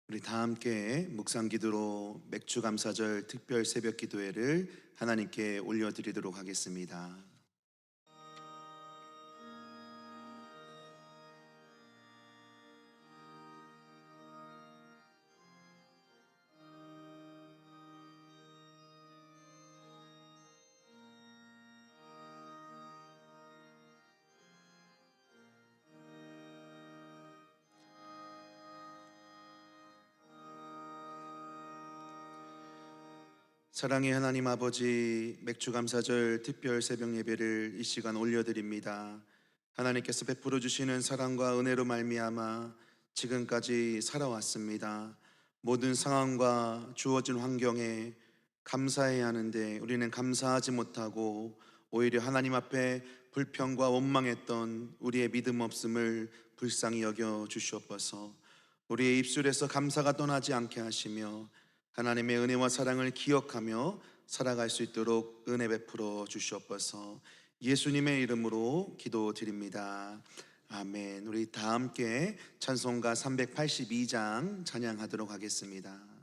우리 다 함께 묵상기도로 맥주감사절 특별 새벽기도회를 하나님께 올려드리도록 하겠습니다. 사랑의 하나님 아버지, 맥주감사절 특별 새벽 예배를 이 시간 올려드립니다. 하나님께서 베풀어 주시는 사랑과 은혜로 말미암아 지금까지 살아왔습니다. 모든 상황과 주어진 환경에 감사해야 하는데 우리는 감사하지 못하고 오히려 하나님 앞에 불평과 원망했던 우리의 믿음 없음을 불쌍히 여겨 주시옵소서. 우리의 입술에서 감사가 떠나지 않게 하시며 하나님의 은혜와 사랑을 기억하며 살아갈 수 있도록 은혜 베풀어 주시옵소서. 예수님의 이름으로 기도드립니다. 아멘. 우리 다 함께 찬송가 382장 찬양하도록 하겠습니다.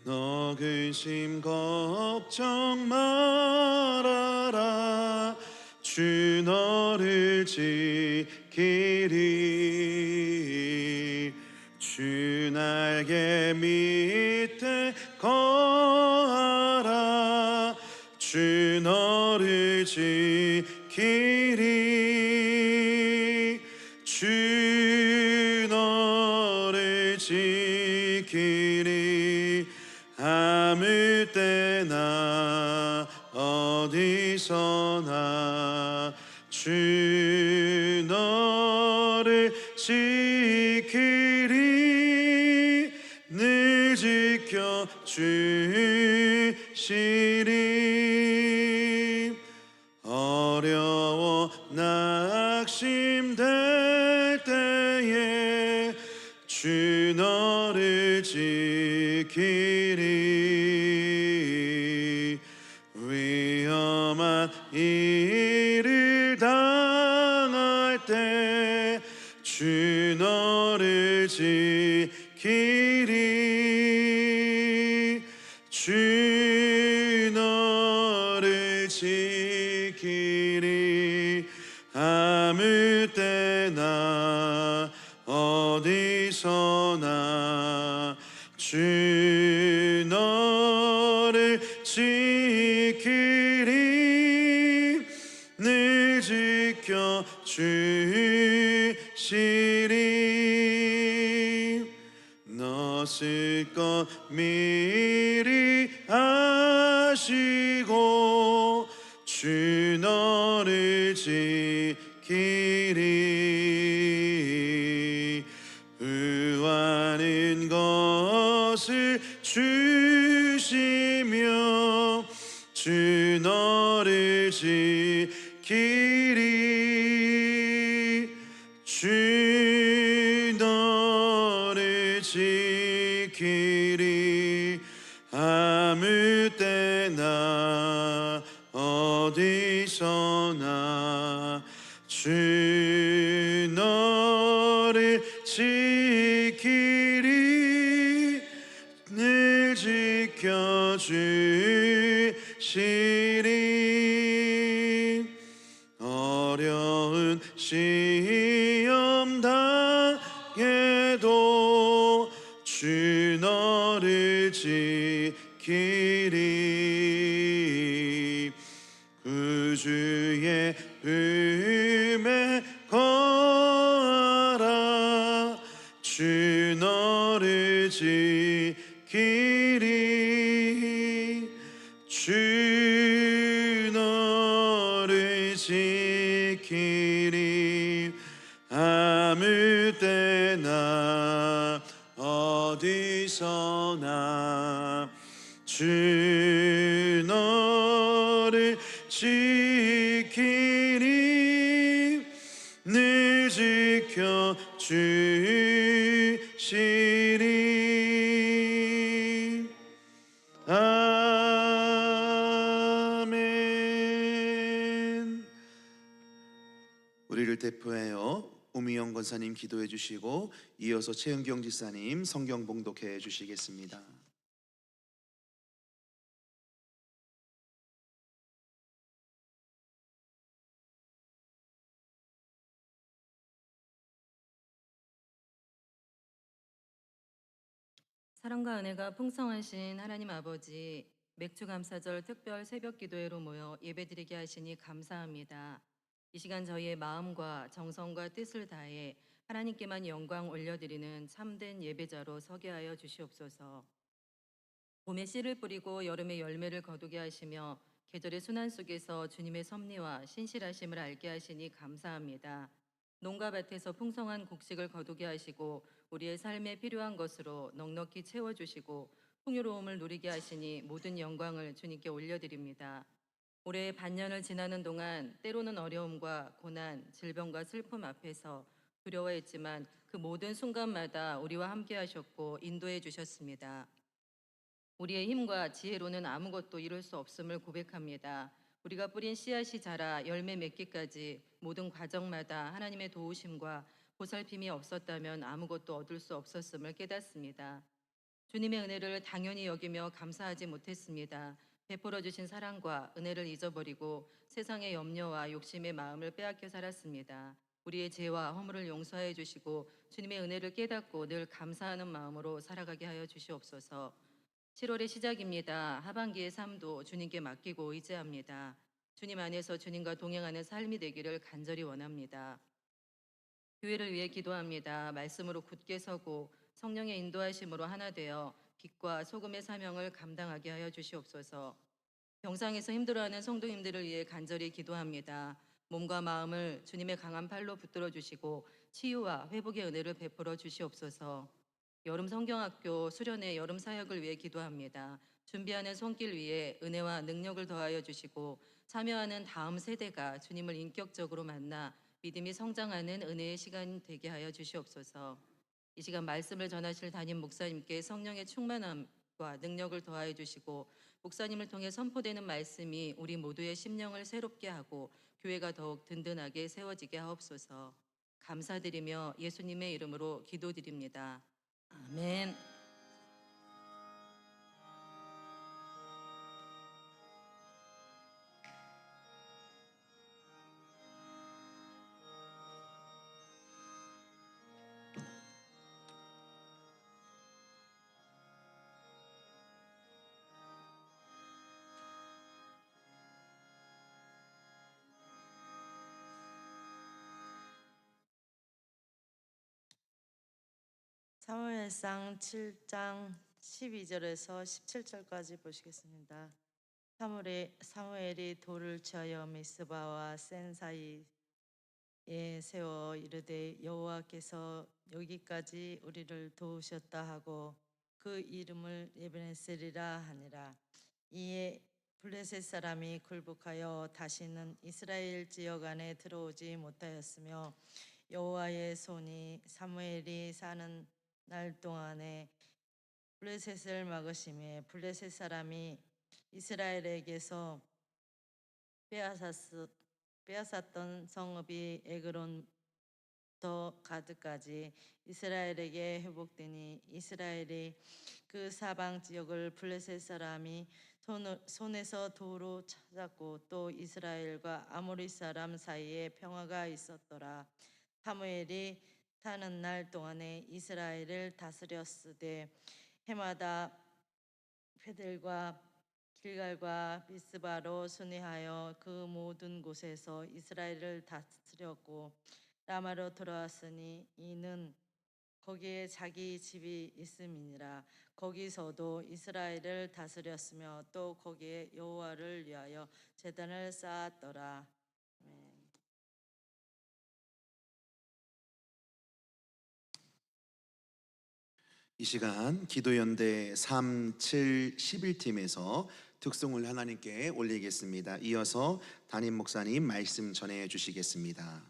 너 근심 걱정 말아라. 주 너를 지키리. 주 날개 밑에 거하라. 주 너를 지키리. 주 너를 지키리. 아무 때나 어디서나 주 너를 지키리. 늘 지켜 주시리. 어려워 낙심될 때에 주 너를 지키리. 위험한 일을 당할 때 주 너를 지키리. 주 너를 지키리. 아무 때나 어디서나 주 너를 지키리. 늘 지켜 주시리. 너 쓸 것 미리 아시고 주 너를 지키리. 구하는 것을 주시며 주 너를 지키리. 주 너를 지키리. 아무 때나 어디서나 주 너를 지키리. 늘 지켜 주시리. 어려운 시험 당해도 주 너를 지키리. 구주의 품에 거하라. 주 너를 지키리. 주 너를 지키리. 아무 때나 어디서나 주 너를 지키리. 늘 지켜 주시리. 대표하여 우미영 권사님 기도해 주시고 이어서 최은경 지사님 성경 봉독해 주시겠습니다. 사랑과 은혜가 풍성하신 하나님 아버지, 맥주감사절 특별 새벽 기도회로 모여 예배드리게 하시니 감사합니다. 이 시간 저희의 마음과 정성과 뜻을 다해 하나님께만 영광 올려드리는 참된 예배자로 서게 하여 주시옵소서. 봄에 씨를 뿌리고 여름에 열매를 거두게 하시며 계절의 순환 속에서 주님의 섭리와 신실하심을 알게 하시니 감사합니다. 농가 밭에서 풍성한 곡식을 거두게 하시고 우리의 삶에 필요한 것으로 넉넉히 채워주시고 풍요로움을 누리게 하시니 모든 영광을 주님께 올려드립니다. 올해 반년을 지나는 동안 때로는 어려움과 고난, 질병과 슬픔 앞에서 두려워했지만 그 모든 순간마다 우리와 함께 하셨고 인도해 주셨습니다. 우리의 힘과 지혜로는 아무것도 이룰 수 없음을 고백합니다. 우리가 뿌린 씨앗이 자라 열매 맺기까지 모든 과정마다 하나님의 도우심과 보살핌이 없었다면 아무것도 얻을 수 없었음을 깨닫습니다. 주님의 은혜를 당연히 여기며 감사하지 못했습니다. 베풀어 주신 사랑과 은혜를 잊어버리고 세상의 염려와 욕심의 마음을 빼앗겨 살았습니다. 우리의 죄와 허물을 용서해 주시고 주님의 은혜를 깨닫고 늘 감사하는 마음으로 살아가게 하여 주시옵소서. 7월의 시작입니다. 하반기의 삶도 주님께 맡기고 의지합니다. 주님 안에서 주님과 동행하는 삶이 되기를 간절히 원합니다. 교회를 위해 기도합니다. 말씀으로 굳게 서고 성령의 인도하심으로 하나 되어 빛과 소금의 사명을 감당하게 하여 주시옵소서. 병상에서 힘들어하는 성도님들을 위해 간절히 기도합니다. 몸과 마음을 주님의 강한 팔로 붙들어 주시고 치유와 회복의 은혜를 베풀어 주시옵소서. 여름 성경학교 수련회 여름 사역을 위해 기도합니다. 준비하는 손길 위에 은혜와 능력을 더하여 주시고 참여하는 다음 세대가 주님을 인격적으로 만나 믿음이 성장하는 은혜의 시간 되게 하여 주시옵소서. 이 시간 말씀을 전하실 담임 목사님께 성령의 충만함과 능력을 더하여 주시고 목사님을 통해 선포되는 말씀이 우리 모두의 심령을 새롭게 하고 교회가 더욱 든든하게 세워지게 하옵소서. 감사드리며 예수님의 이름으로 기도드립니다. 아멘. 사무엘상 7장 12절에서 17절까지 보시겠습니다. 사무엘이 돌을 취하여 미스바와 센 사이에 세워 이르되 여호와께서 여기까지 우리를 도우셨다 하고 그 이름을 에베네셀이라 하니라. 이에 블레셋 사람이 굴복하여 다시는 이스라엘 지역 안에 들어오지 못하였으며 여호와의 손이 사무엘이 사는 날 동안에 블레셋을 막으심에 블레셋 사람이 이스라엘에게서 빼앗았던 성읍이 에그론부터 가드까지 이스라엘에게 회복되니 이스라엘이 그 사방 지역을 블레셋 사람이 손에서 도로 찾았고 또 이스라엘과 아모리 사람 사이에 평화가 있었더라. 사무엘이 사는 날 동안에 이스라엘을 다스렸으되 해마다 베델과 길갈과 미스바로 순회하여 그 모든 곳에서 이스라엘을 다스렸고 라마로 돌아왔으니 이는 거기에 자기 집이 있음이니라. 거기서도 이스라엘을 다스렸으며 또 거기에 여호와를 위하여 제단을 쌓았더라. 아멘. 이 시간 기도연대 3, 7, 11팀에서 특송을 하나님께 올리겠습니다. 이어서 담임 목사님 말씀 전해 주시겠습니다.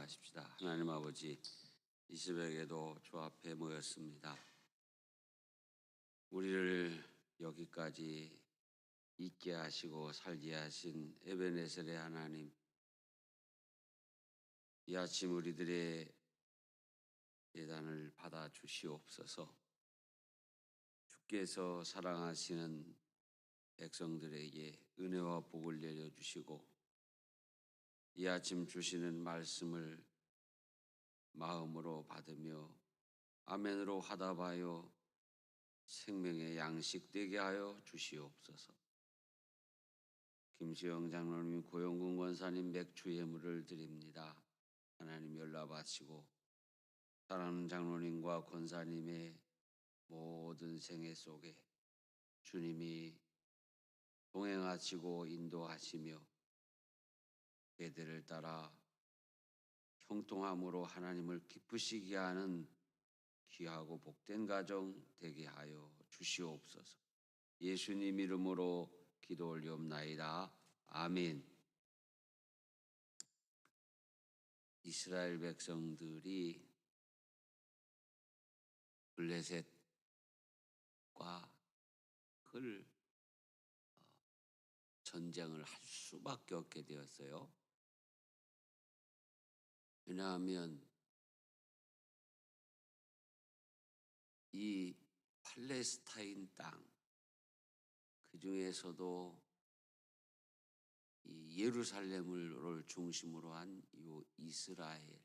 기도하십시다. 하나님 아버지, 이 새벽에도 주 앞에 모였습니다. 우리를 여기까지 있게 하시고 살게 하신 에베네셀의 하나님, 이 아침 우리들의 예단을 받아 주시옵소서. 주께서 사랑하시는 백성들에게 은혜와 복을 내려주시고 이 아침 주시는 말씀을 마음으로 받으며 아멘으로 화답하여 생명의 양식 되게 하여 주시옵소서. 김수영 장로님, 고영군 권사님 맥주 예물을 드립니다. 하나님 연락하시고 사랑하는 장로님과 권사님의 모든 생애 속에 주님이 동행하시고 인도하시며 그들을 따라 형통함으로 하나님을 기쁘시게 하는 귀하고 복된 가정 되게 하여 주시옵소서. 예수님 이름으로 기도 올리옵나이다. 아멘. 이스라엘 백성들이 블레셋과 그 전쟁을 할 수밖에 없게 되었어요. 왜냐하면 이 팔레스타인 땅, 그 중에서도 이 예루살렘을 중심으로 한 이 이스라엘,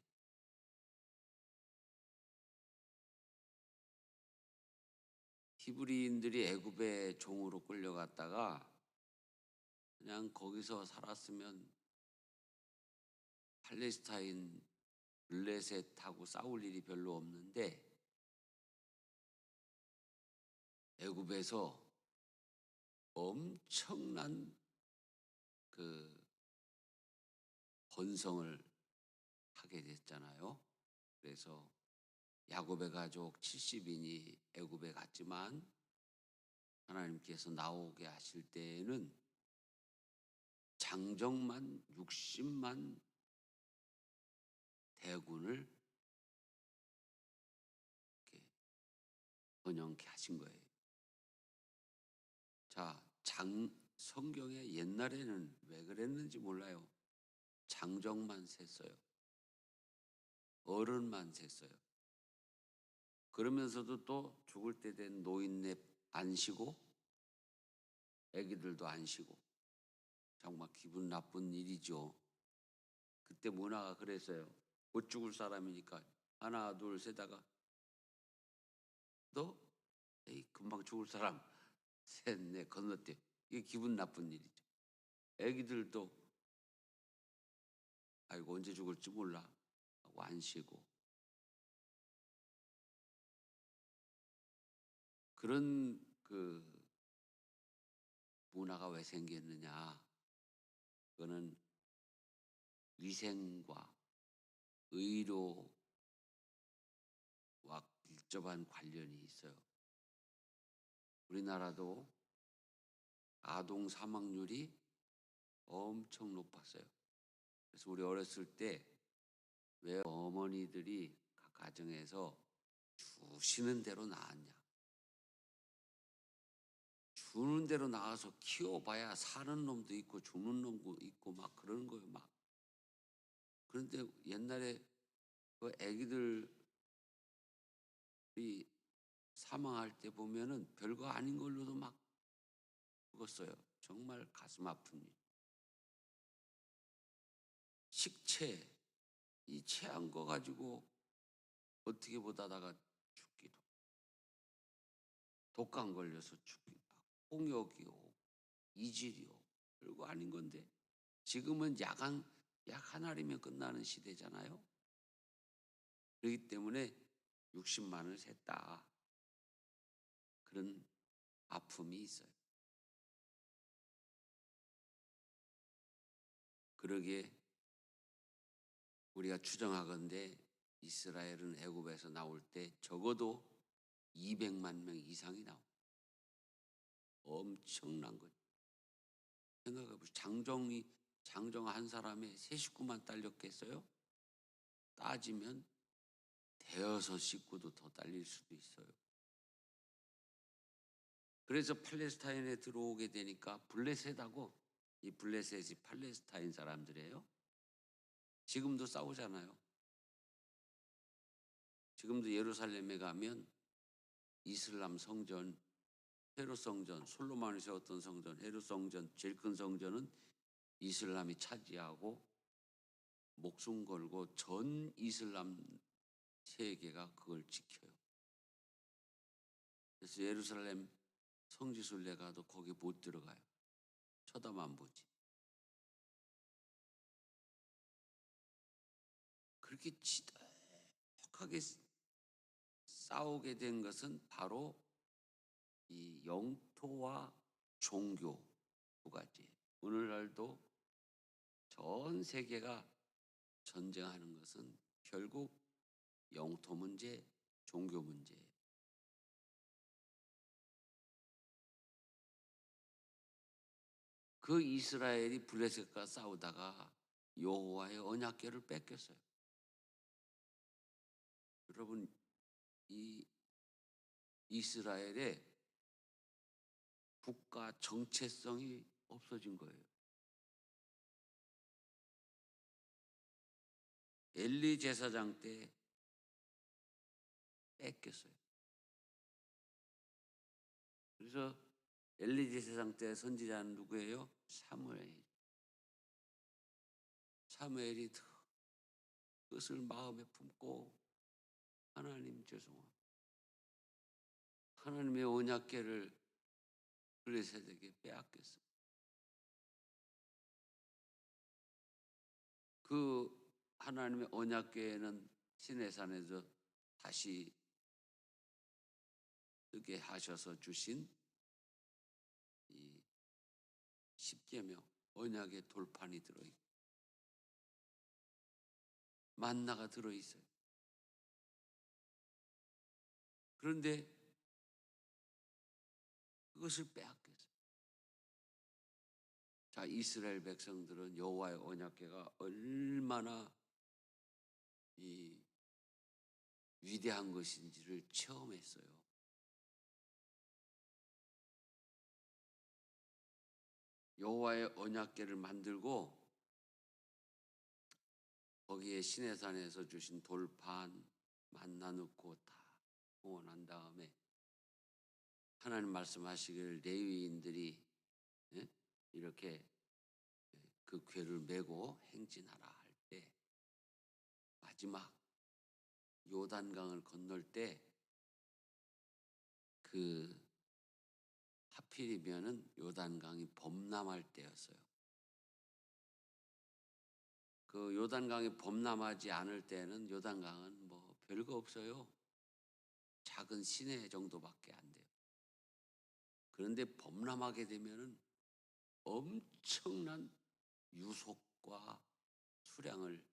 히브리인들이 애굽의 종으로 끌려갔다가 그냥 거기서 살았으면 팔레스타인 블레셋하고 싸울 일이 별로 없는데 애굽에서 엄청난 그 번성을 하게 됐잖아요. 그래서 야곱의 가족 70인이 애굽에 갔지만 하나님께서 나오게 하실 때에는 장정만 60만 대군을 이렇게 번영케 하신 거예요. 자, 성경에 옛날에는 왜 그랬는지 몰라요. 장정만 셌어요. 어른만 셌어요. 그러면서도 또 죽을 때 된 노인네 안 쉬고 애기들도 안 쉬고 정말 기분 나쁜 일이죠. 그때 문화가 그랬어요. 못 죽을 사람이니까 하나 둘 세다가 너 에이 금방 죽을 사람 셋넷 건너뛰어. 이게 기분 나쁜 일이죠. 애기들도 아이고 언제 죽을지 몰라 하고 안 쉬고 그런 그 문화가 왜 생겼느냐? 그거는 위생과 의료와 밀접한 관련이 있어요. 우리나라도 아동 사망률이 엄청 높았어요. 그래서 우리 어렸을 때 왜 어머니들이 각 가정에서 주시는 대로 낳았냐? 주는 대로 낳아서 키워봐야 사는 놈도 있고 죽는 놈도 있고 막 그러는 거예요. 막. 그런데 옛날에 그 아기들이 사망할 때 보면은 별거 아닌 걸로도 막 죽었어요. 정말 가슴 아픈 일. 식체, 이 체한 거 가지고 어떻게 보다가 죽기도, 독감 걸려서 죽기도, 홍역이요, 이질이요, 별거 아닌 건데 지금은 약 하나리면 끝나는 시대잖아요. 그렇기 때문에 60만을 셌다. 그런 아픔이 있어요. 그러기에 우리가 추정하건대 이스라엘은 애굽에서 나올 때 적어도 200만 명 이상이 나옵니다. 엄청난 거죠. 생각해보세요. 장정 한 사람의 세 식구만 딸렸겠어요? 따지면 대여섯 식구도 더 딸릴 수도 있어요. 그래서 팔레스타인에 들어오게 되니까 블레셋하고, 이 블레셋이 팔레스타인 사람들이에요. 지금도 싸우잖아요. 지금도 예루살렘에 가면 이슬람 성전, 헤롯 성전, 솔로몬이 세웠던 성전, 헤롯 성전, 제일 큰 성전은 이슬람이 차지하고 목숨 걸고 전 이슬람 세계가 그걸 지켜요. 그래서 예루살렘 성지순례 가도 거기 못 들어가요. 쳐다만 보지. 그렇게 지독하게 싸우게 된 것은 바로 이 영토와 종교 두 가지. 오늘날도 전 세계가 전쟁하는 것은 결국 영토 문제, 종교 문제예요. 그 이스라엘이 블레셋과 싸우다가 여호와의 언약궤를 뺏겼어요. 여러분, 이 이스라엘의 국가 정체성이 없어진 거예요. 엘리 제사장 때 뺏겼어요. 그래서 엘리 제사장 때 선지자는 누구예요? 사무엘. 사무엘이 그것을 마음에 품고 하나님 죄송합니다. 하나님의 언약궤를 블레셋에게 빼앗겼어요. 그 하나님의 언약궤는 시내산에서 다시 쓰게 하셔서 주신 이 십계명 언약의 돌판이 들어있고 만나가 들어있어요. 그런데 그것을 빼앗겼어요. 자, 이스라엘 백성들은 여호와의 언약궤가 얼마나 이 위대한 것인지를 체험했어요. 여호와의 언약궤를 만들고 거기에 시내산에서 주신 돌판 만나 넣고 다 봉헌한 다음에 하나님 말씀하시기를 레위인들이 이렇게 그 궤를 메고 행진하라 할 때 마지막 요단강을 건널 때 그 하필이면은 요단강이 범람할 때였어요. 그 요단강이 범람하지 않을 때는 요단강은 뭐 별거 없어요. 작은 시내 정도밖에 안 돼요. 그런데 범람하게 되면은 엄청난 유속과 수량을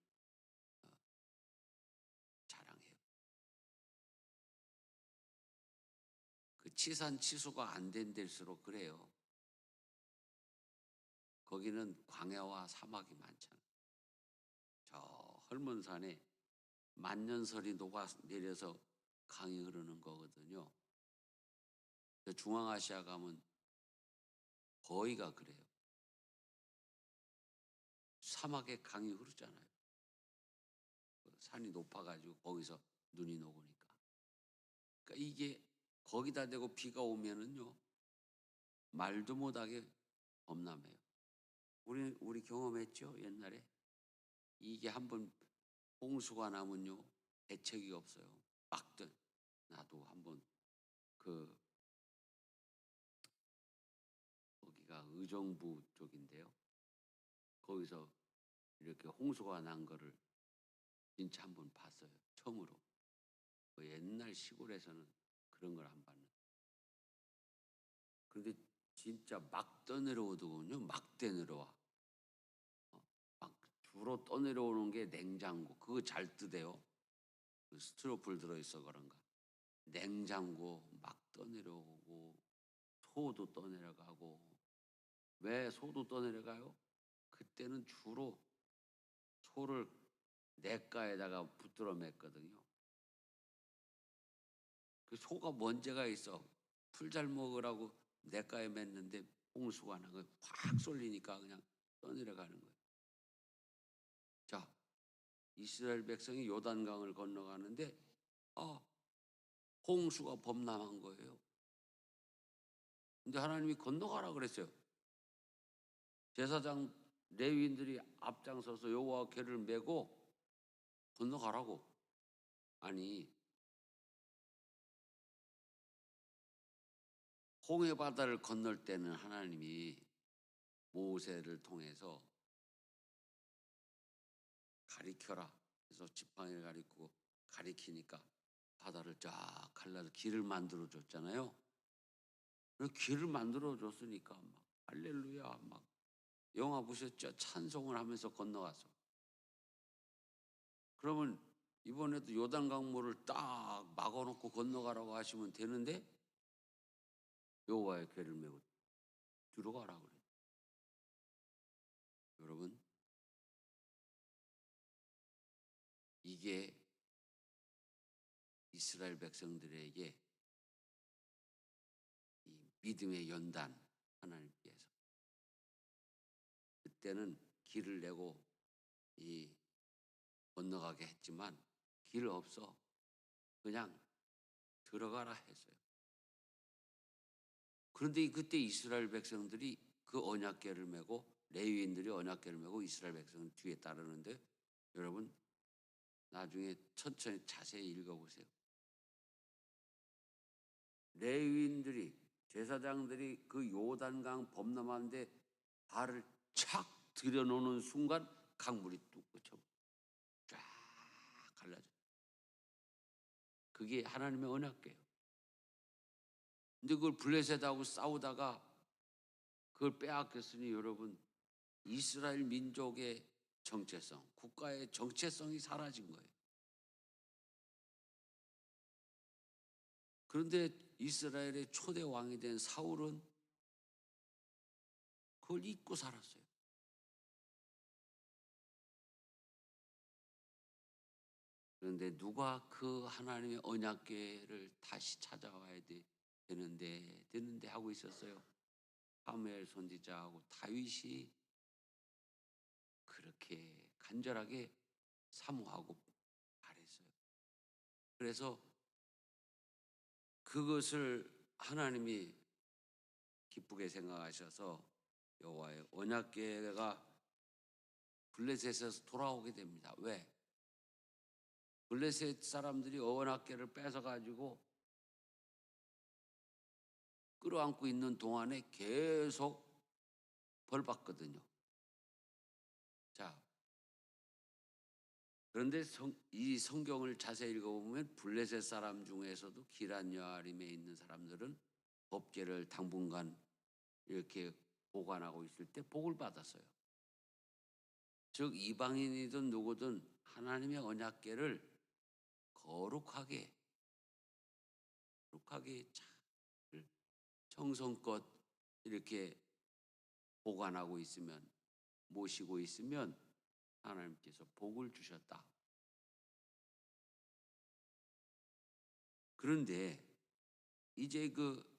자랑해요. 그 치산 치수가 안 된 데일수록 그래요. 거기는 광야와 사막이 많잖아요. 저 헐몬산에 만년설이 녹아 내려서 강이 흐르는 거거든요. 중앙아시아 가면 거의가 그래요. 사막에 강이 흐르잖아요. 산이 높아가지고 거기서 눈이 녹으니까. 그러니까 이게 거기다 대고 비가 오면은요 말도 못하게 범람해요. 우리 경험했죠 옛날에. 이게 한번 홍수가 나면요 대책이 없어요. 막든 나도 한번 거기가 의정부 쪽인데요. 거기서 이렇게 홍수가 난 거를 진짜 한번 봤어요. 처음으로. 그 옛날 시골에서는 그런 걸 안 봤는. 그런데 진짜 막 떠내려오더군요. 막 떠내려와. 막 주로 떠내려오는 게 냉장고. 그거 잘 뜨대요. 그 스티로폴 들어있어 그런가. 냉장고 막 떠내려오고 소도 떠내려가고. 왜 소도 떠내려가요? 그때는 주로 소를 냇가에다가 붙들어 맸거든요. 그 소가 뭔 죄가 있어? 풀 잘 먹으라고 냇가에 맸는데 홍수가 나. 확 쏠리니까 그냥 떠내려가는 거예요. 자, 이스라엘 백성이 요단강을 건너가는데 홍수가 범람한 거예요. 근데 하나님이 건너가라 그랬어요. 제사장 레위인들이 앞장서서 여호와 궤를 메고 건너가라고. 아니, 홍해 바다를 건널 때는 하나님이 모세를 통해서 가리켜라. 그래서 지팡이를 가리고 가리키니까 바다를 쫙 갈라서 길을 만들어 줬잖아요. 길을 만들어 줬으니까 막 할렐루야 막 영화 보셨죠? 찬송을 하면서 건너가서. 그러면 이번에도 요단강물을 딱 막아놓고 건너가라고 하시면 되는데 여호와의 궤를 메고 들어가라 그래요. 여러분, 이게 이스라엘 백성들에게 이 믿음의 연단, 하나님께서 그때는 길을 내고 이 건너가게 했지만 길 없어 그냥 들어가라 했어요. 그런데 그때 이스라엘 백성들이 그 언약궤를 메고 레위인들이 언약궤를 메고 이스라엘 백성을 뒤에 따르는데 여러분 나중에 천천히 자세히 읽어보세요. 레위인들이 제사장들이 그 요단강 범람하는데 발을 착 들여놓는 순간 강물이 뚝 그쳐 쫙 갈라져. 그게 하나님의 언약궤예요. 근데 그걸 블레셋하고 싸우다가 그걸 빼앗겼으니 여러분 이스라엘 민족의 정체성, 국가의 정체성이 사라진 거예요. 그런데 이스라엘의 초대 왕이 된 사울은 그걸 잊고 살았어요. 그런데 누가 그 하나님의 언약궤를 다시 찾아와야 되는데 하고 있었어요. 사무엘 선지자하고 다윗이 그렇게 간절하게 사모하고 바랬어요. 그래서 그것을 하나님이 기쁘게 생각하셔서 여호와의 언약궤가 블레셋에서 돌아오게 됩니다. 왜? 블레셋 사람들이 언약궤를 뺏어가지고 끌어안고 있는 동안에 계속 벌받거든요. 자, 그런데 이 성경을 자세히 읽어보면 블레셋 사람 중에서도 기란 여아림에 있는 사람들은 법궤를 당분간 이렇게 보관하고 있을 때 복을 받았어요. 즉 이방인이든 누구든 하나님의 언약궤를 거룩하게 잘 정성껏 이렇게 보관하고 있으면 모시고 있으면 하나님께서 복을 주셨다. 그런데 이제 그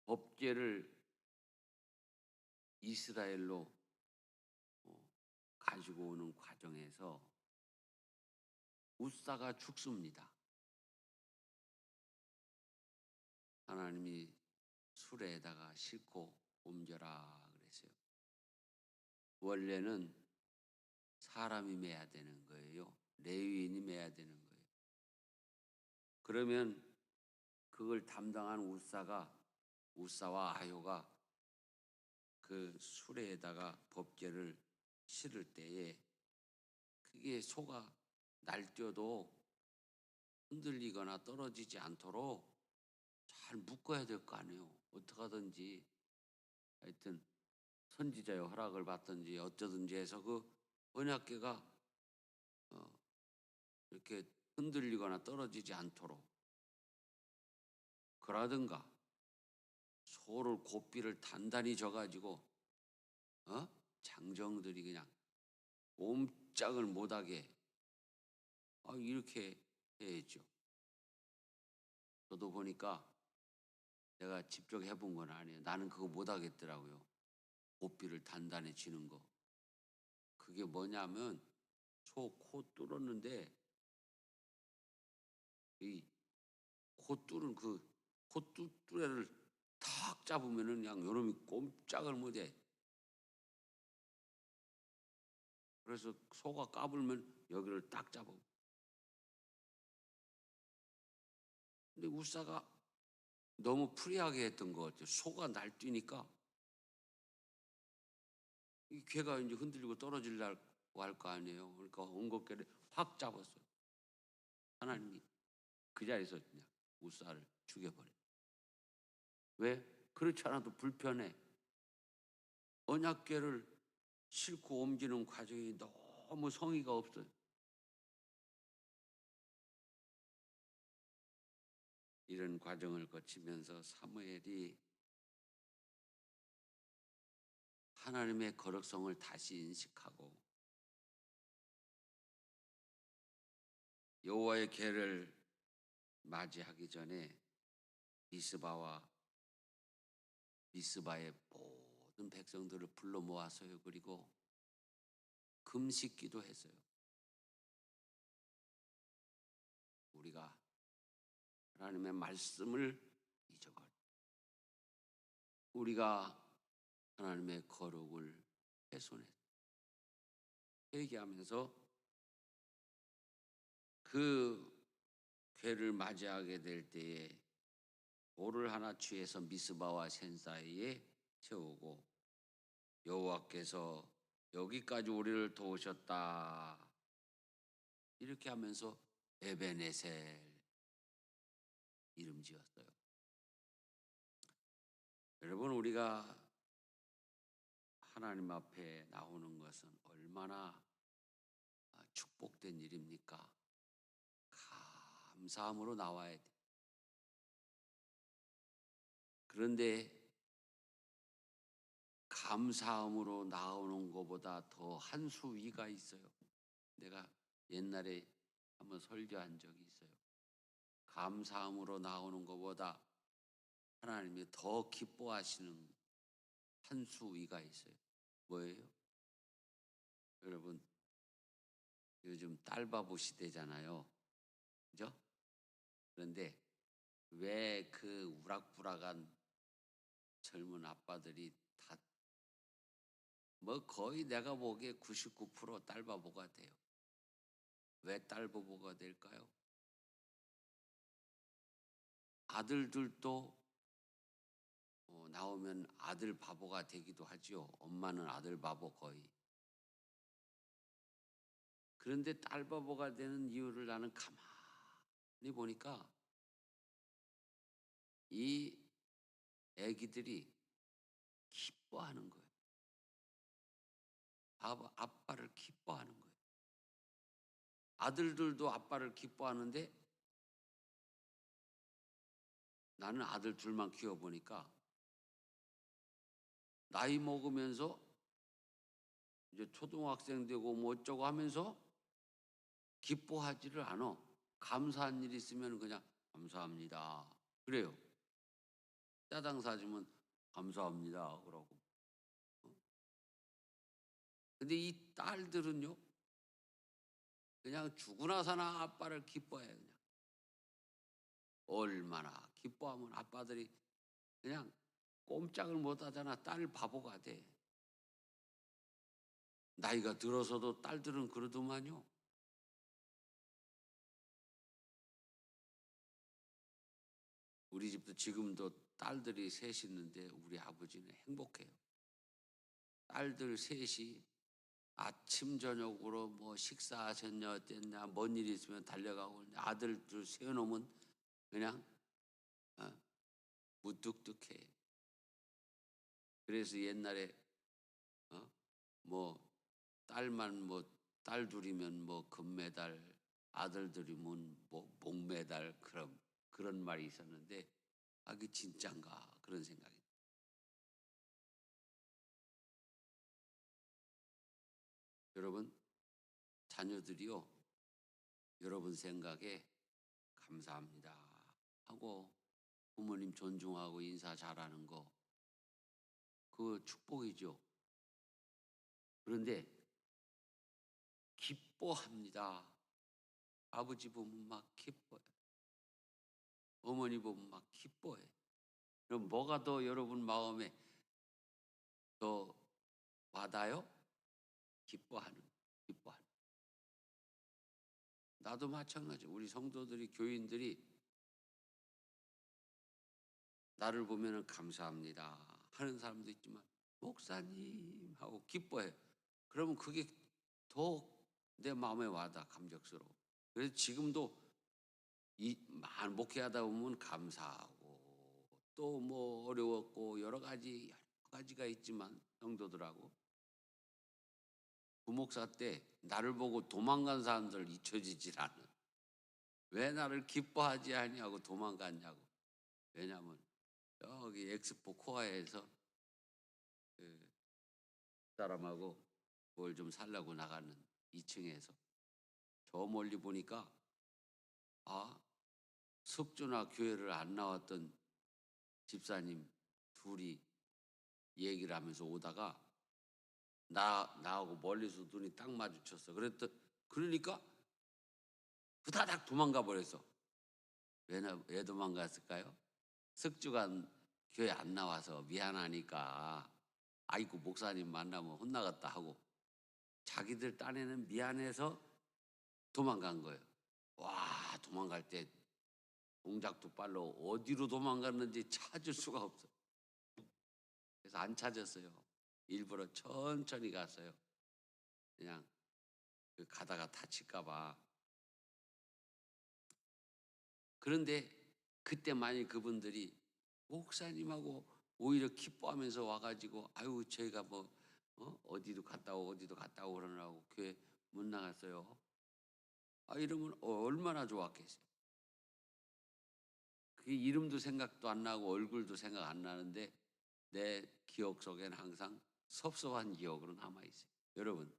법궤를 이스라엘로 가지고 오는 과정에서 웃사가 죽습니다. 하나님이 수레에다가 싣고 옮겨라 그랬어요. 원래는 사람이 매야 되는 거예요. 레위인이 매야 되는 거예요. 그러면 그걸 담당한 웃사와 아효가 그 수레에다가 법궤를 실을 때에 그게 소가 날뛰어도 흔들리거나 떨어지지 않도록 잘 묶어야 될 거 아니에요. 어떻게 하든지 하여튼 선지자의 허락을 받든지 어쩌든지 해서 그 언약궤가 이렇게 흔들리거나 떨어지지 않도록 그러든가 소를 고삐를 단단히 져가지고 장정들이 그냥 꼼짝을 못하게 이렇게 해야죠. 저도 보니까 내가 직접 해본 건 아니에요. 나는 그거 못하겠더라고요. 고삐를 단단히 쥐는 거. 그게 뭐냐면 코 뚫었는데 이 코 뚫은 코 뚜레를 탁 잡으면은 그냥 요놈이 꼼짝을 못해. 그래서 소가 까불면 여기를 딱 잡아. 근데 우사가 너무 프리하게 했던 것 같아요. 소가 날뛰니까 이 개가 이제 흔들리고 떨어지려고 할 거 아니에요. 그러니까 엉겁개를 확 잡았어요. 하나님이 그 자리에서 그냥 우사를 죽여버려요. 왜? 그렇지 않아도 불편해. 언약궤를 싣고 옮기는 과정이 너무 성의가 없어요. 이런 과정을 거치면서 사무엘이 하나님의 거룩성을 다시 인식하고 여호와의 궤를 맞이하기 전에 미스바의 모든 백성들을 불러 모아서요. 그리고 금식 기도했어요. 우리가 하나님의 말씀을 잊어버려. 우리가 하나님의 거룩을 훼손했어요. 회개하면서 그 궤를 맞이하게 될 때에 돌을 하나 취해서 미스바와 센 사이에 세우고 여호와께서 여기까지 우리를 도우셨다. 이렇게 하면서 에베네셀 이름 지었어요. 여러분, 우리가 하나님 앞에 나오는 것은 얼마나 축복된 일입니까? 감사함으로 나와야 돼. 그런데 감사함으로 나오는 것보다 더 한 수 위가 있어요. 내가 옛날에 한번 설교한 적이 있어요. 감사함으로 나오는 것보다 하나님이 더 기뻐하시는 한 수 위가 있어요. 뭐예요? 여러분, 요즘 딸바보 시대잖아요. 그죠? 그런데 왜 그 우락부락한 젊은 아빠들이 다 거의 내가 보기에 99% 딸바보가 돼요. 왜 딸바보가 될까요? 아들들도 나오면 아들 바보가 되기도 하지요. 엄마는 아들 바보 거의. 그런데 딸 바보가 되는 이유를 나는 가만히 보니까 이 애기들이 기뻐하는 거예요. 아빠를 기뻐하는 거예요. 아들들도 아빠를 기뻐하는데 나는 아들 둘만 키워보니까 나이 먹으면서 이제 초등학생 되고 뭐 어쩌고 하면서 기뻐하지를 않아. 감사한 일 있으면 그냥 감사합니다. 그래요. 짜장 사주면 감사합니다. 그러고. 근데 이 딸들은요, 그냥 죽으나 사나 아빠를 기뻐해요. 그냥. 얼마나 기뻐하면 아빠들이 그냥 꼼짝을 못 하잖아. 딸 바보가 돼. 나이가 들어서도 딸들은 그러더만요. 우리 집도 지금도 딸들이 셋 있는데 우리 아버지는 행복해요. 딸들 셋이 아침 저녁으로 뭐 식사하셨냐 어땠냐 뭔 일이 있으면 달려가고 아들들 세워놓으면 그냥 무뚝뚝해. 그래서 옛날에 뭐 딸만 뭐 딸 둘이면 뭐 금메달, 아들들이면 뭐 목메달 그런 말이 있었는데 그게 진짠가 그런 생각이. 여러분, 자녀들이요, 여러분 생각에 감사합니다 하고 부모님 존중하고 인사 잘하는 거, 그 축복이죠. 그런데 기뻐합니다. 아버지 보면 막 기뻐해. 어머니 보면 막 기뻐해. 그럼 뭐가 더 여러분 마음에 더 와닿아요? 기뻐하는. 나도 마찬가지. 우리 성도들이, 교인들이 나를 보면은 감사합니다 하는 사람도 있지만 목사님 하고 기뻐해. 그러면 그게 더 내 마음에 와닿아, 감격스러워. 그래서 지금도 목회하다 보면 감사하고 또 뭐 어려웠고 여러 가지가 있지만 성도들하고 부목사 때 나를 보고 도망간 사람들 잊혀지질 않아. 왜 나를 기뻐하지 아니하고 도망갔냐고. 왜냐하면 여기 엑스포 코아에서 그 사람하고 뭘 좀 살라고 나가는 2층에서 저 멀리 보니까 석주나 교회를 안 나왔던 집사님 둘이 얘기를 하면서 오다가 나하고 멀리서 눈이 딱 마주쳤어. 그러니까 후다닥 도망가 버렸어. 왜 도망갔을까요? 석주가 교회 안 나와서 미안하니까 아이고 목사님 만나면 혼나겠다 하고 자기들 딴에는 미안해서 도망간 거예요. 와, 도망갈 때 동작도 빨라. 어디로 도망갔는지 찾을 수가 없어. 그래서 안 찾았어요. 일부러 천천히 갔어요. 그냥 가다가 다칠까 봐. 그런데 그때 만약 그분들이 목사님하고 오히려 기뻐하면서 와가지고 아유 저희가 뭐 어디도 갔다 오고 그러느라고 교회 못 나갔어요. 이러면 얼마나 좋았겠어요. 그 이름도 생각도 안 나고 얼굴도 생각 안 나는데 내 기억 속에는 항상 섭섭한 기억으로 남아있어요. 여러분,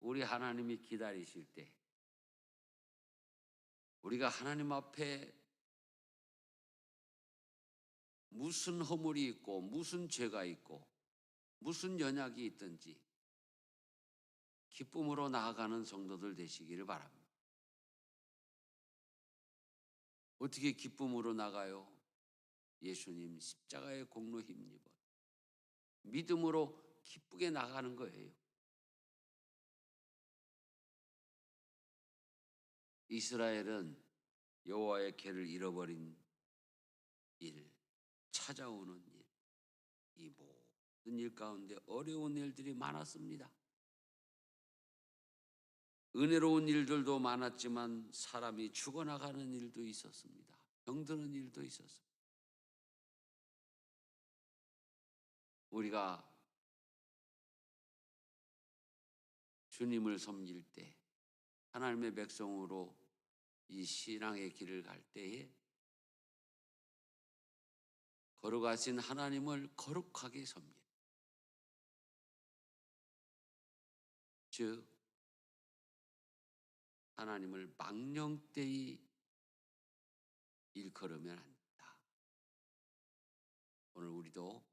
우리 하나님이 기다리실 때 우리가 하나님 앞에 무슨 허물이 있고 무슨 죄가 있고 무슨 연약이 있든지 기쁨으로 나아가는 성도들 되시기를 바랍니다. 어떻게 기쁨으로 나가요? 예수님 십자가의 공로 힘입어 믿음으로 기쁘게 나가는 거예요. 이스라엘은 여호와의 궤를 잃어버린 일, 찾아오는 일, 이 모든 일 가운데 어려운 일들이 많았습니다. 은혜로운 일들도 많았지만 사람이 죽어나가는 일도 있었습니다. 병드는 일도 있었습니다. 우리가 주님을 섬길 때 하나님의 백성으로 이 신앙의 길을 갈 때에 걸어가신 하나님을 거룩하게 섬겨. 즉 하나님을 망령되이 일컬으면 안 된다. 오늘 우리도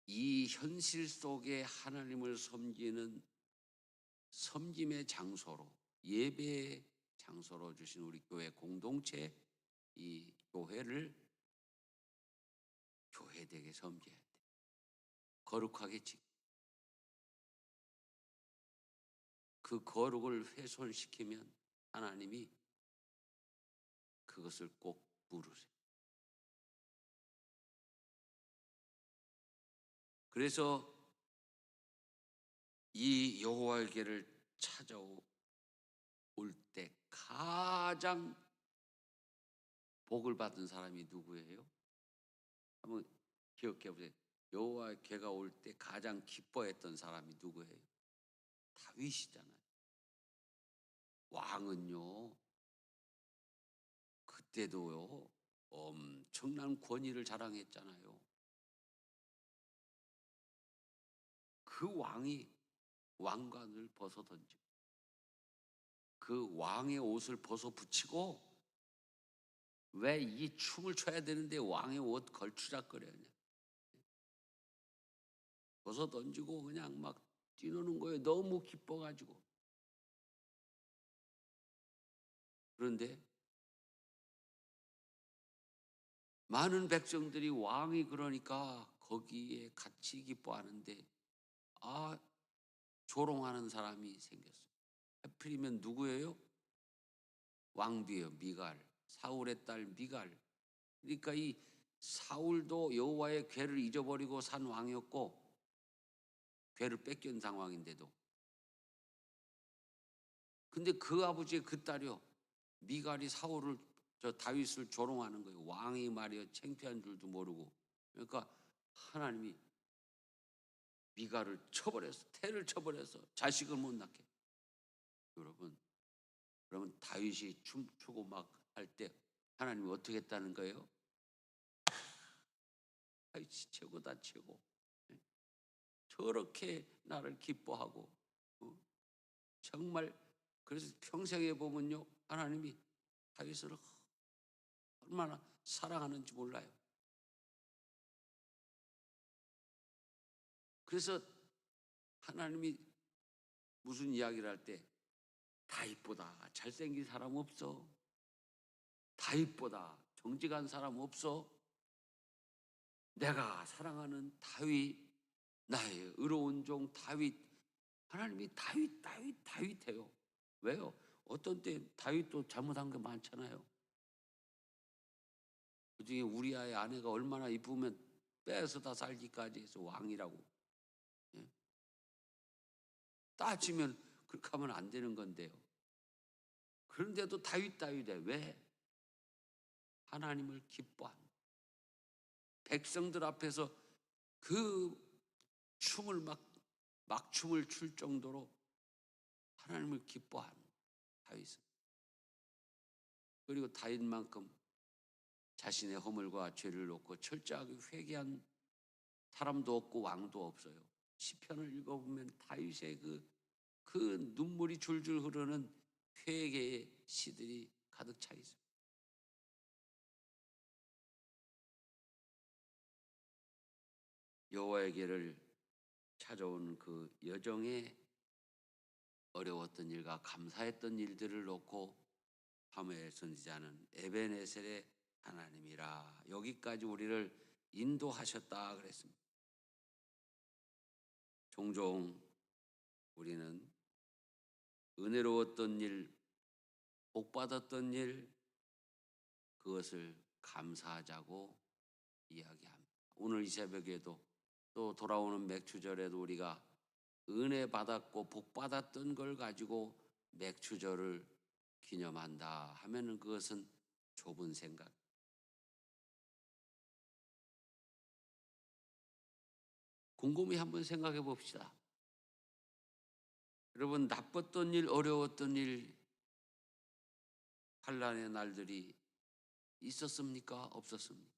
이 현실 속에 하나님을 섬기는 섬김의 장소로, 예배의 장소로 주신 우리 교회 공동체, 이 교회를 교회되게 섬겨야 돼. 거룩하게 그 거룩을 훼손시키면 하나님이 그것을 꼭 물으세요. 그래서 이 여호와의 궤를 찾아올 때 가장 복을 받은 사람이 누구예요? 한번 기억해 보세요. 여호와의 궤가 올 때 가장 기뻐했던 사람이 누구예요? 다윗이잖아요. 왕은요, 그때도요, 엄청난 권위를 자랑했잖아요. 그 왕이 왕관을 벗어 던지고 그 왕의 옷을 벗어 붙이고, 왜 이 춤을 춰야 되는데 왕의 옷 걸추작거려 그냥 벗어 던지고 그냥 막 뛰노는 거예요. 너무 기뻐가지고. 그런데 많은 백성들이 왕이 그러니까 거기에 같이 기뻐하는데, 조롱하는 사람이 생겼어요. 하필이면 누구예요? 왕비예요. 미갈. 사울의 딸 미갈. 그러니까 이 사울도 여호와의 궤를 잊어버리고 산 왕이었고, 궤를 뺏긴 상황인데도, 근데 그 아버지의 그 딸이요, 미갈이 사울을, 다윗을 조롱하는 거예요. 왕이 말이요 창피한 줄도 모르고. 그러니까 하나님이 미갈을 쳐버렸어. 태를 쳐버려서 자식을 못 낳게. 여러분, 그러면 다윗이 춤추고 막 할 때 하나님이 어떻게 했다는 거예요? 다윗이 최고다 최고. 예? 저렇게 나를 기뻐하고, 정말. 그래서 평생에 보면요, 하나님이 다윗을 얼마나 사랑하는지 몰라요. 그래서 하나님이 무슨 이야기를 할 때, 다윗보다 잘생긴 사람 없어. 다윗보다 정직한 사람 없어. 내가 사랑하는 다윗, 나의 의로운 종 다윗. 하나님이 다윗해요. 왜요? 어떤 때 다윗도 잘못한 게 많잖아요. 그중에 우리아의 아내가 얼마나 이쁘면 빼앗아다 살기까지 해서 왕이라고. 예? 따지면 그렇게 하면 안 되는 건데요. 그런데도 다윗해. 왜? 하나님을 기뻐한 백성들 앞에서 그 춤을 막 춤을 출 정도로 하나님을 기뻐한 다윗은. 그리고 다윗만큼 자신의 허물과 죄를 놓고 철저하게 회개한 사람도 없고 왕도 없어요. 시편을 읽어보면 다윗의 그 눈물이 줄줄 흐르는 회개의 시들이 가득 차 있어요. 여호와에게를 찾아온 그 여정에 어려웠던 일과 감사했던 일들을 놓고 사무엘 선지자는 에베네셀의 하나님이라 여기까지 우리를 인도하셨다 그랬습니다. 종종 우리는 은혜로웠던 일, 복받았던 일, 그것을 감사하자고 이야기합니다. 오늘 이 새벽에도 또 돌아오는 맥추절에도 우리가 은혜 받았고 복 받았던 걸 가지고 맥추절을 기념한다 하면은 그것은 좁은 생각. 곰곰이 한번 생각해 봅시다. 여러분, 나빴던 일, 어려웠던 일, 환난의 날들이 있었습니까? 없었습니까?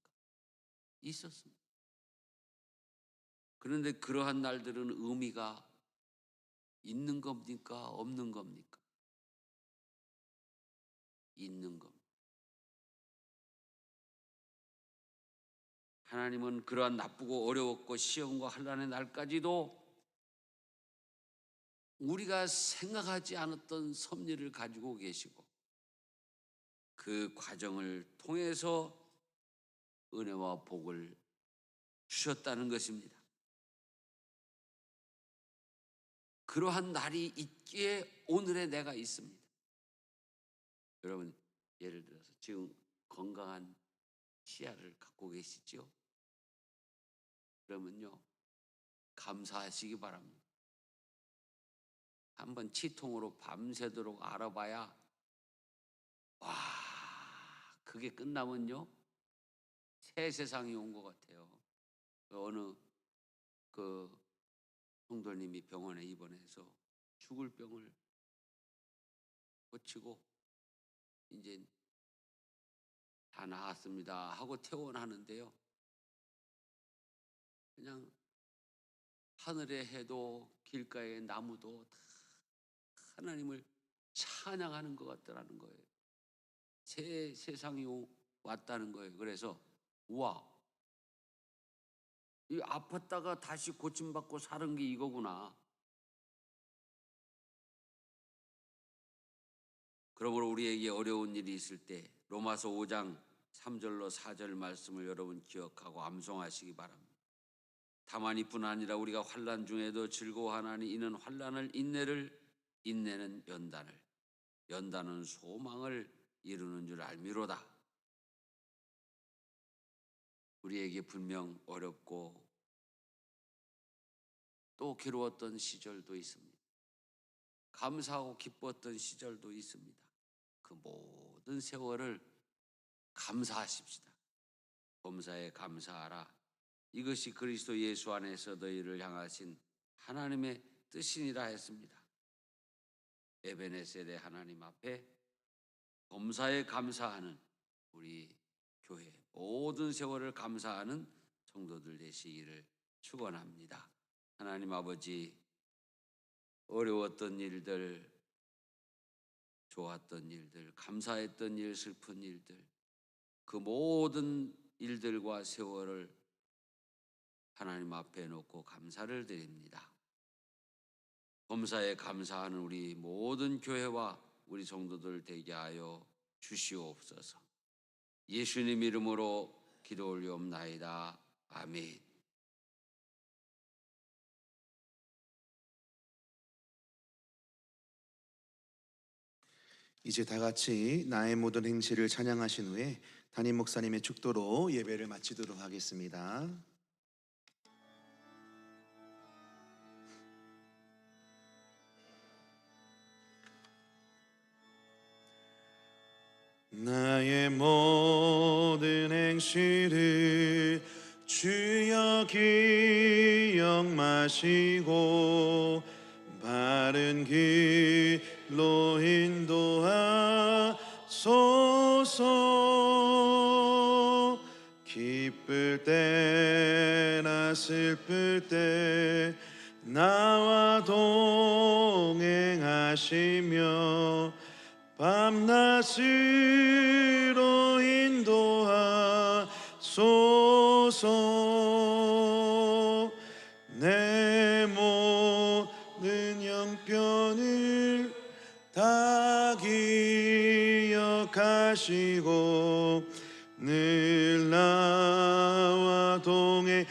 있었습니다. 그런데 그러한 날들은 의미가 있는 겁니까? 없는 겁니까? 있는 겁니다. 하나님은 그러한 나쁘고 어려웠고 시험과 환난의 날까지도 우리가 생각하지 않았던 섭리를 가지고 계시고, 그 과정을 통해서 은혜와 복을 주셨다는 것입니다. 그러한 날이 있기에 오늘의 내가 있습니다. 여러분, 예를 들어서 지금 건강한 치아를 갖고 계시죠? 그러면요, 감사하시기 바랍니다. 한번 치통으로 밤새도록 알아봐야, 와, 그게 끝나면요, 새 세상이 온 것 같아요. 어느 그 성도님이 병원에 입원해서 죽을 병을 고치고 이제 다 나았습니다 하고 퇴원하는데요, 그냥 하늘의 해도 길가의 나무도 다 하나님을 찬양하는 것 같더라는 거예요. 새 세상이 왔다는 거예요. 그래서 우와, 이 아팠다가 다시 고침받고 사는 게 이거구나. 그러므로 우리에게 어려운 일이 있을 때 로마서 5장 3절로 4절 말씀을 여러분 기억하고 암송하시기 바랍니다. 다만 이뿐 아니라 우리가 환난 중에도 즐거워하나니 이는 환난을 인내를, 인내는 연단을, 연단은 소망을 이루는 줄 알미로다. 우리에게 분명 어렵고 또 괴로웠던 시절도 있습니다. 감사하고 기뻤던 시절도 있습니다. 그 모든 세월을 감사하십시다. 범사에 감사하라. 이것이 그리스도 예수 안에서 너희를 향하신 하나님의 뜻이니라 했습니다. 에베네셀의 하나님 앞에 범사에 감사하는 우리 교회 모든 세월을 감사하는 성도들 되시기를 축원합니다. 하나님 아버지, 어려웠던 일들, 좋았던 일들, 감사했던 일, 슬픈 일들, 그 모든 일들과 세월을 하나님 앞에 놓고 감사를 드립니다. 범사에 감사하는 우리 모든 교회와 우리 성도들 되게 하여 주시옵소서. 예수님 이름으로 기도 올리옵나이다. 아멘. 이제 다 같이 나의 모든 행실을 찬양하신 후에 담임 목사님의 축도로 예배를 마치도록 하겠습니다. 나의 모든 행실을 주여 기억 마시고 바른 길로 인도하소서. 기쁠 때나 슬플 때 나와 동행하시며 밤낮으로 인도하소서. 내 모든 형편을 다 기억하시고 늘 나와 동행하옵소서.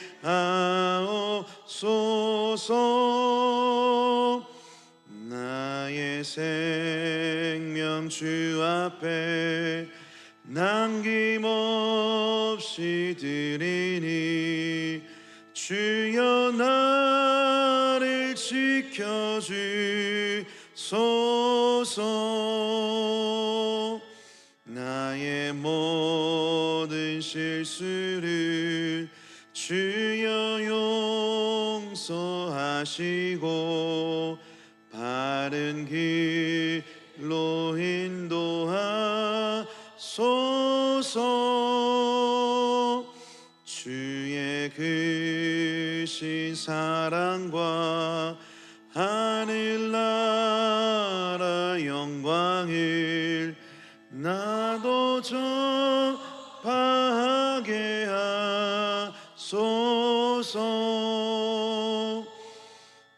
나의 생명 주 앞에 남김없이 드리니 주여 나를 지켜주소서. 나의 모든 실수를 주여 용서하시고 바른 길로 인도하소서. 주의 크신 사랑과 하늘나라 영광을 나도 전파하게 하소서.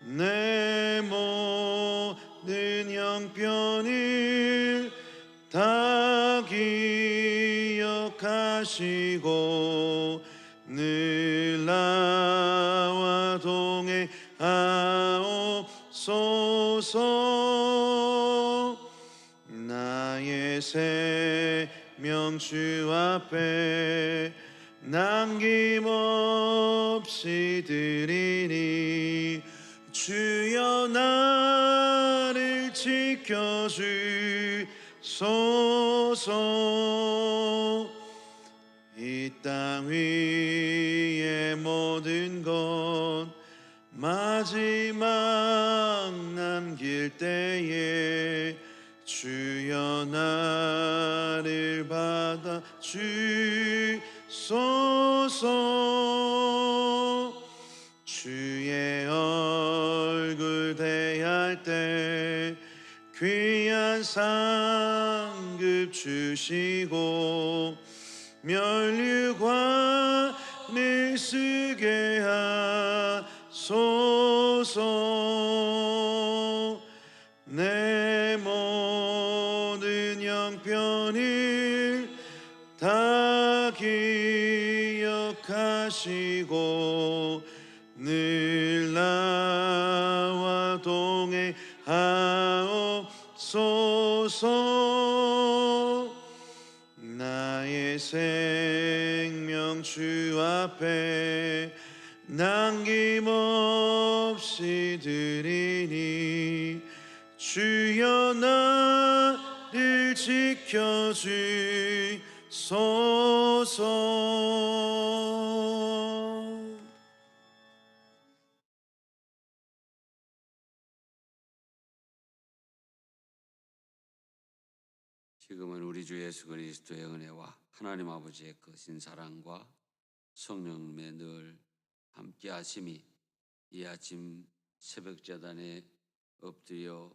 내 모든 형편을 다 기억하시고 늘 나와 동행하옵소서. 나의 생명 주 앞에 남김없이 드리니 주여 나를 지켜주소서. 이 땅 위의 모든 것 마지막 남길 때에 주여 나를 받아 주소서. 주의 귀한 상급 주시고 면류관을 쓰게 하소서. 내 모든 형편을 다 기억하시고 늘 나와 동행하옵소서. 나의 생명 주 앞에 남김없이 드리니 주여 나를 지켜주소서. 지금은 우리 주 예수 그리스도의 은혜와 하나님 아버지의 크신 사랑과 성령님의 늘 함께 하심이 이 아침 새벽 제단에 엎드려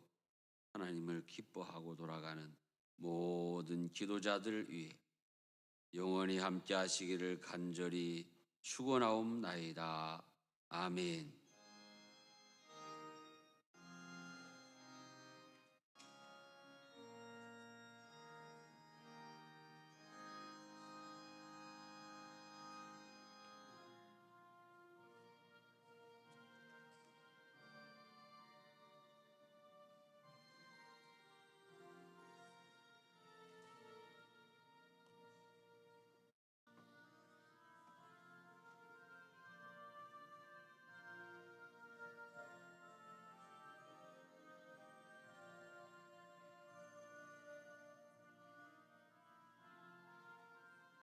하나님을 기뻐하고 돌아가는 모든 기도자들 위해 영원히 함께 하시기를 간절히 축원하옵나이다. 아멘.